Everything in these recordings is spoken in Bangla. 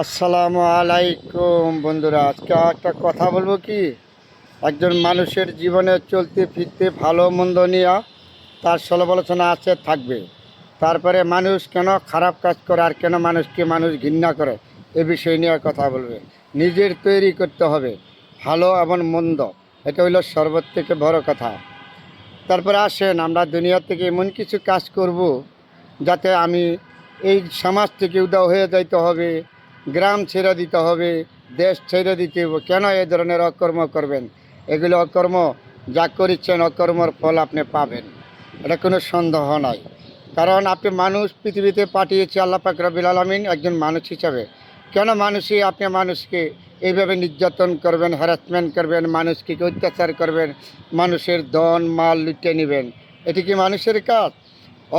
আসসালামু আলাইকুম বন্ধুরা, আজকে একটা কথা বলবো কি, একজন মানুষের জীবনে চলতে ফিরতে ভালো মন্দ নিয়ে তার সমালোচনা আছে থাকবে। তারপরে মানুষ কেন খারাপ কাজ করে আর কেন মানুষকে মানুষ ঘৃণা করে এ বিষয় নিয়ে কথা বলবে। নিজের তৈরি করতে হবে ভালো এবং মন্দ, এটা হইল সর্বথেকে বড় কথা। তারপরে আসেন আমরা দুনিয়া থেকে এমন কিছু কাজ করব যাতে আমি এই সমাজ থেকে উধাও হয়ে যাইতে হবে, গ্রাম ছেড়ে দিতে হবে, দেশ ছেড়ে দিতে হবে। কেন এই ধরনের অকর্ম করবেন? এগুলো অকর্ম যা করেছেন অকর্মর ফল আপনি পাবেন, এটা কোনো সন্দেহ নাই। কারণ আপনি মানুষ পৃথিবীতে পাঠিয়েছে আল্লাহ পাক রব্বুল আলামিন একজন মানুষ হিসাবে। কেন মানুষই আপনি মানুষকে এইভাবে নির্যাতন করবেন, হ্যারাসমেন্ট করবেন, মানুষকে অত্যাচার করবেন, মানুষের ধন মাল লুটে নেবেন? এটি কি মানুষের কাজ?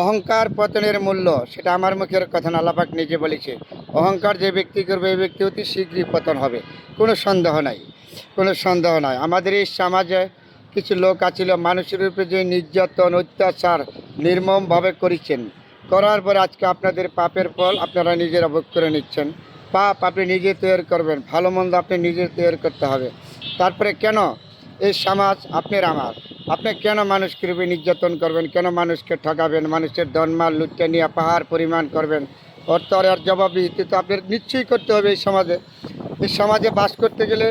অহংকার পতনের মূল্য, সেটা আমার মুখের কথা না, আল্লাহ পাক নিজে বলেছে অহংকার যে ব্যক্তি করবে এই ব্যক্তি অতি শীঘ্রই পতন হবে, কোনো সন্দেহ নাই, কোনো সন্দেহ নাই। আমাদের এই সমাজে কিছু লোক আছিল মানুষের উপরে যে নির্যাতন অত্যাচার নির্মমভাবে করেছেন, করার পর আজকে আপনাদের পাপের ফল আপনারা নিজেরা ভোগ করে নিচ্ছেন। পাপ আপনি নিজে তৈরি করবেন, ভালো মন্দ আপনি নিজে তৈরি করতে হবে। তারপরে কেন এই সমাজ আপনার আমার, আপনি কেন মানুষকে রূপে নির্যাতন করবেন, কেন মানুষকে ঠকাবেন, মানুষের ধনমাল লুটে নিয়ে পাহাড় পরিমাণ করবেন? অর্থ আর জবাবদিহিতা তো আপনার নিশ্চয়ই করতে হবে। এই সমাজে বাস করতে গেলে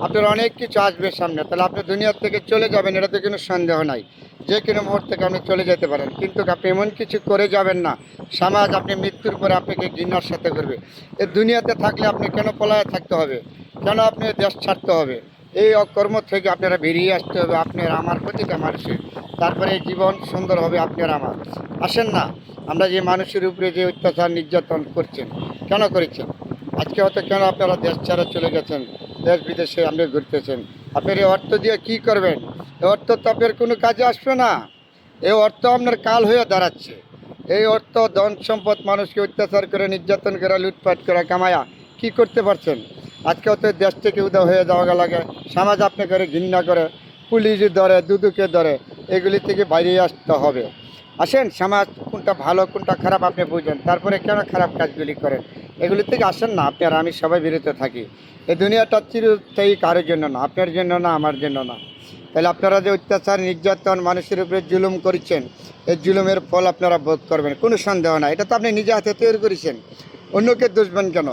আপনার অনেক কিছু আসবে সামনে, তাহলে আপনি দুনিয়ার থেকে চলে যাবেন, এটাতে কোনো সন্দেহ নাই। যে কোনো মুহূর্ত থেকে আপনি চলে যেতে পারেন, কিন্তু আপনি এমন কিছু করে যাবেন না সমাজ আপনি মৃত্যুর পরে আপনাকে ঘৃণার সাথে করবে। এই দুনিয়াতে থাকলে আপনি কেন পলায়ে থাকতে হবে, কেন আপনি দেশ ছাড়তে হবে? এই অকর্ম থেকে আপনারা বেরিয়ে আসতে হবে, আপনার আমার প্রতিটা মানুষের। তারপরে এই জীবন সুন্দর হবে আপনার আমার। আসেন না, আমরা যে মানুষের উপরে যে অত্যাচার নির্যাতন করছেন, কেন করেছেন? আজকে হয়তো কেন আপনারা দেশ ছাড়া চলে গেছেন, দেশ বিদেশে আপনি ঘুরতেছেন, আপনার এই অর্থ দিয়ে কী করবেন? এই অর্থ তো আপনার কোনো কাজে আসবে না। এই অর্থ আপনার কাল হয়ে দাঁড়াচ্ছে। এই অর্থ ধন সম্পদ মানুষকে অত্যাচার করে নির্যাতন করে লুটপাট করে কামায়া কি করতে পারছেন? আজকে হয়তো দেশ থেকে উদয় হয়ে যাওয়া লাগে, সমাজ আপনি করে ঘৃণা করে, পুলিশ ধরে, দুদুকে ধরে, এগুলি থেকে বাইরে আসতে হবে। আসেন, সমাজ কোনটা ভালো কোনটা খারাপ আপনি বুঝেন, তারপরে কেন খারাপ কাজগুলি করেন এগুলি থেকে আসেন না। আপনি আর আমি সবাই বিরত থাকি। এই দুনিয়াটা চিরস্থায়ী কারোর জন্য না, আপনার জন্য না, আমার জন্য না। তাহলে আপনারা যে অত্যাচার নির্যাতন মানুষের উপরে জুলুম করেছেন, এই জুলুমের ফল আপনারা ভোগ করবেন, কোনো সন্দেহ না। এটা তো আপনি নিজে হাতে তৈরি করেছেন, অন্যকে দোষবেন কেন?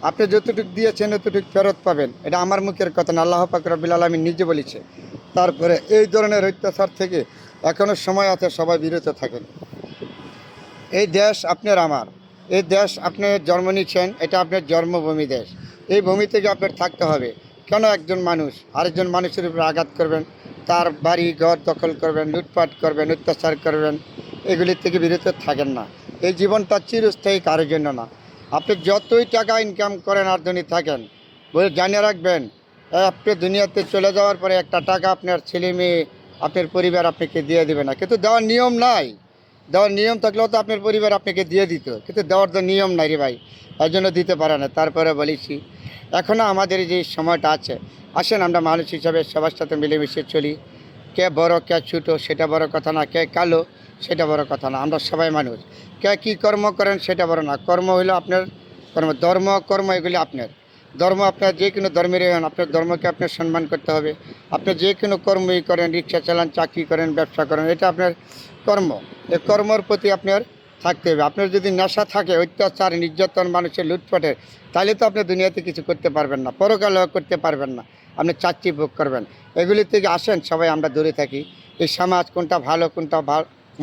আপনি যতটুকু দিয়েছেন ততটুকু ফেরত পাবেন, এটা আমার মুখের কথা না, আল্লাহ পাক রব্বুল আলামিন নিজে বলেছে। তারপরে এই ধরনের অত্যাচার থেকে এখনও সময় আছে, সবাই বিরত থাকেন। এই দেশ আপনার আমার, এই দেশ আপনি জন্ম নিচ্ছেন, এটা আপনার জন্মভূমি দেশ। এই ভূমি থেকে আপনার থাকতে হবে। কেন একজন মানুষ আরেকজন মানুষের উপরে আঘাত করবেন, তার বাড়ি ঘর দখল করবেন, লুটপাট করবেন, অত্যাচার করবেন? এগুলির থেকে বিরত থাকেন না। এই জীবনটা চিরস্থায়ী কারোর জন্য না। আপনি যতই টাকা ইনকাম করেন আর ধনী থাকেন, বলে জানিয়ে রাখবেন, আপনি দুনিয়াতে চলে যাওয়ার পরে একটা টাকা আপনার ছেলে মেয়ে আপনার পরিবার আপনাকে দিয়ে দেবে না, কিন্তু দেওয়ার নিয়ম নাই। দেওয়ার নিয়ম থাকলেও তো আপনার পরিবার আপনাকে দিয়ে দিত, কিন্তু দেওয়ার তো নিয়ম নাই রে ভাই, তাই জন্য দিতে পারে না। তারপরে বলেছি, এখনও আমাদের যে সময়টা আছে, আসেন আমরা মানুষ হিসাবে সবার সাথে মিলেমিশে চলি। কে বড় কে ছোটো সেটা বড় কথা না, কে কালো সেটা বড় কথা না, আমরা সবাই মানুষ। কে কী কর্ম করেন সেটা বড় না, কর্ম হইলো আপনার কর্ম, ধর্ম কর্ম এগুলি আপনার। ধর্ম আপনার যে কোনো ধর্মেরই হন, আপনার ধর্মকে আপনার সম্মান করতে হবে। আপনি যে কোনো কর্মই করেন, রিক্সা চালান, চাকরি করেন, ব্যবসা করেন, এটা আপনার কর্ম। এই কর্মর প্রতি আপনার থাকতে হবে। আপনার যদি নেশা থাকে অত্যাচার নির্যাতন মানুষের লুটপাটের, তাহলে তো আপনি দুনিয়াতে কিছু করতে পারবেন না, পরকালেও করতে পারবেন না, আপনি চাকরি ভোগ করবেন। এগুলি থেকে আসেন সবাই আমরা দূরে থাকি। এই সমাজ কোনটা ভালো কোনটা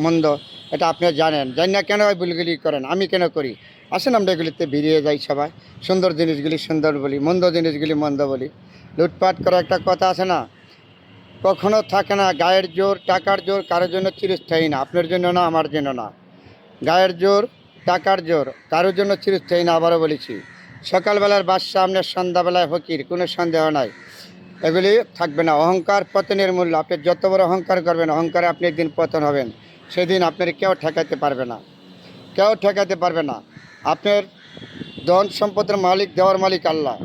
মন্দ এটা আপনি জানেন, জানি না কেন ভুলগুলি করেন, আমি কেন করি? আসেন আমরা এগুলিতে বেরিয়ে যাই সবাই, সুন্দর জিনিসগুলি সুন্দর বলি, মন্দ জিনিসগুলি মন্দ বলি। লুটপাট করা একটা কথা আছে না, কখনো থাকে না। গায়ের জোর টাকার জোর কারোর জন্য চিরস্থায়ী না, আপনার জন্য না, আমার জন্য না। গায়ের জোর টাকার জোর কারোর জন্য চিরস্থায়ী না, আবারও বলেছি। সকালবেলার বাদশা আপনার সন্ধ্যাবেলায় ফকির, কোনো সন্দেহ নাই, এগুলি থাকবে না। অহংকার পতনের মূল্য, আপনি যত বড় অহংকার করবেন, অহংকারে আপনি একদিন পতন হবেন, সেদিন আপনার কেউ ঠেকাতে পারবে না, কেউ ঠেকাতে পারবে না। আপনার ধন সম্পদের মালিক, দেওয়ার মালিক আল্লাহ।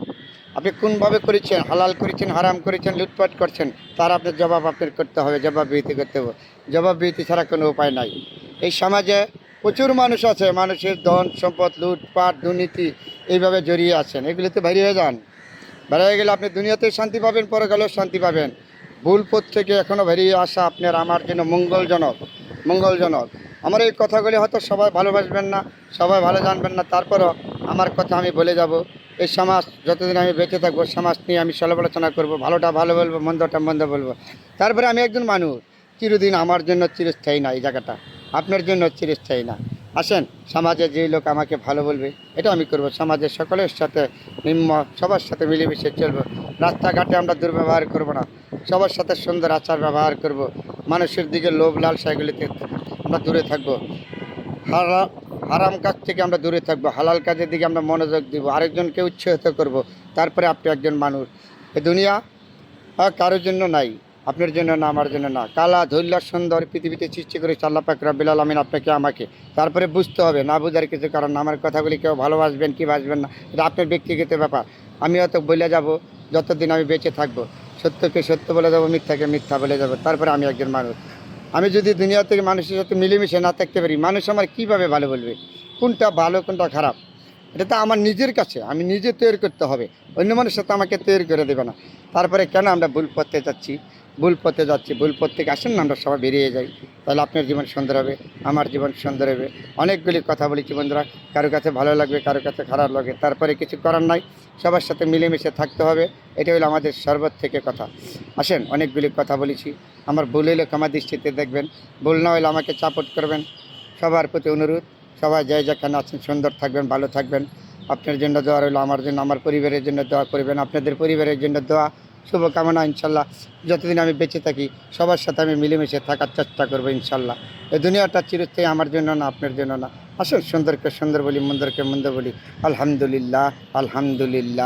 আপনি কোনভাবে করেছেন, হালাল করেছেন, হারাম করেছেন, লুটপাট করছেন, তার আপনার জবাব আপনার করতে হবে, জবাবদিহিতি করতে হবে। জবাবদিহিতি ছাড়া কোনো উপায় নাই। এই সমাজে প্রচুর মানুষ আছে, মানুষের ধন সম্পদ লুটপাট দুর্নীতি এইভাবে জড়িয়ে আছেন, এগুলিতে বেরিয়ে যান। বেরিয়ে গেলে আপনি দুনিয়াতেই শান্তি পাবেন, পরকালেও শান্তি পাবেন। ভুল পথ থেকে এখনও বেরিয়ে আসা আপনার আমার জন্য মঙ্গলজনক। আমার এই কথাগুলি হয়তো সবাই ভালোবাসবেন না, সবাই ভালো জানবেন না, তারপরও আমার কথা আমি বলে যাব। এই সমাজ যতদিন আমি বেঁচে থাকবো, সমাজ নিয়ে আমি সমালোচনা করব, ভালোটা ভালো বলবো, মন্দটা মন্দ বলবো। তারপরে আমি একজন মানুষ, চিরদিন আমার জন্য চিরস্থায়ী না এই জায়গাটা, আপনার জন্য চিরস্থায়ী না। আসেন, সমাজে যে লোক আমাকে ভালো বলবে এটা আমি করব, সমাজের সকলের সাথে নিম্ন সবার সাথে মিলেমিশে চলবো। রাস্তাঘাটে আমরা দুর্ব্যবহার করব না, সবার সাথে সুন্দর আচার ব্যবহার করব। মানুষের দিকে লোভ লালসা এগুলিতে আমরা দূরে থাকবো। হারাম কাজ থেকে আমরা দূরে থাকবো, হালাল কাজের দিকে আমরা মনোযোগ দিব, আরেকজনকে উৎসাহিত করব। তারপরে আপনি একজন মানুষ। এ দুনিয়া কারোর জন্য নাই, আপনার জন্য না, আমার জন্য না। কালা ধৈর্য সুন্দর পৃথিবীতে সৃষ্টি করেছে আল্লাহ পাক রব্বুল আলামিন আপনাকে আমাকে। তারপরে বুঝতে হবে, না বুঝার কিছু কারণ না। আমার কথাগুলি কেউ ভালোবাসবেন কি বাসবেন না এটা আপনার ব্যক্তিগত ব্যাপার। আমি হয়তো বলে যাব, যতদিন আমি বেঁচে থাকবো সত্যকে সত্য বলে যাবো, মিথ্যাকে মিথ্যা বলে যাবো। তারপরে আমি একজন মানুষ। আমি যদি দুনিয়া থেকে মানুষের সাথে মিলেমিশে না থাকতে পারি, মানুষ আমার কীভাবে ভালো বলবে, কোনটা ভালো কোনটা খারাপ? এটা তো আমার নিজের কাছে, আমি নিজে তৈরি করতে হবে, অন্য মানুষের সাথে আমাকে তৈরি করে দেবে না। তারপরে কেন আমরা ভুল পথে যাচ্ছি, ভুল পথ থেকে আসেন না আমরা সবাই বেরিয়ে যাই, তাহলে আপনার জীবন সুন্দর হবে, আমার জীবন সুন্দর হবে। অনেকগুলি কথা বলেছি বন্ধুরা, কারো কাছে ভালো লাগবে, কারো কাছে খারাপ লাগবে, তারপরে কিছু করার নাই, সবার সাথে মিলেমিশে থাকতে হবে। এটা হলো আমাদের সর্বত থেকে কথা। আসেন, অনেকগুলি কথা বলেছি, আমার ভুল হলে ক্ষমা দৃষ্টিতে দেখবেন, ভুল না হলে আমাকে সাপোর্ট করবেন। সবার প্রতি অনুরোধ, সবাই যাই যেখানে আছেন সুন্দর থাকবেন, ভালো থাকবেন। আপনার জন্য দোয়া রইল, আমার জন্য, আমার পরিবারের জন্য দোয়া করবেন, আপনাদের পরিবারের জন্য দোয়া, শুভকামনা। ইনশাল্লাহ যতদিন আমি বেঁচে থাকি সবার সাথে আমি মিলেমিশে থাকার চেষ্টা করবো ইনশাল্লাহ। এই দুনিয়াটা চিরস্থায়ী, আমার জন্য না, আপনার জন্য না। আসল সুন্দরকে সুন্দর বলি, মন্দরকে মন্দ বলি। আলহামদুলিল্লাহ, আলহামদুলিল্লাহ।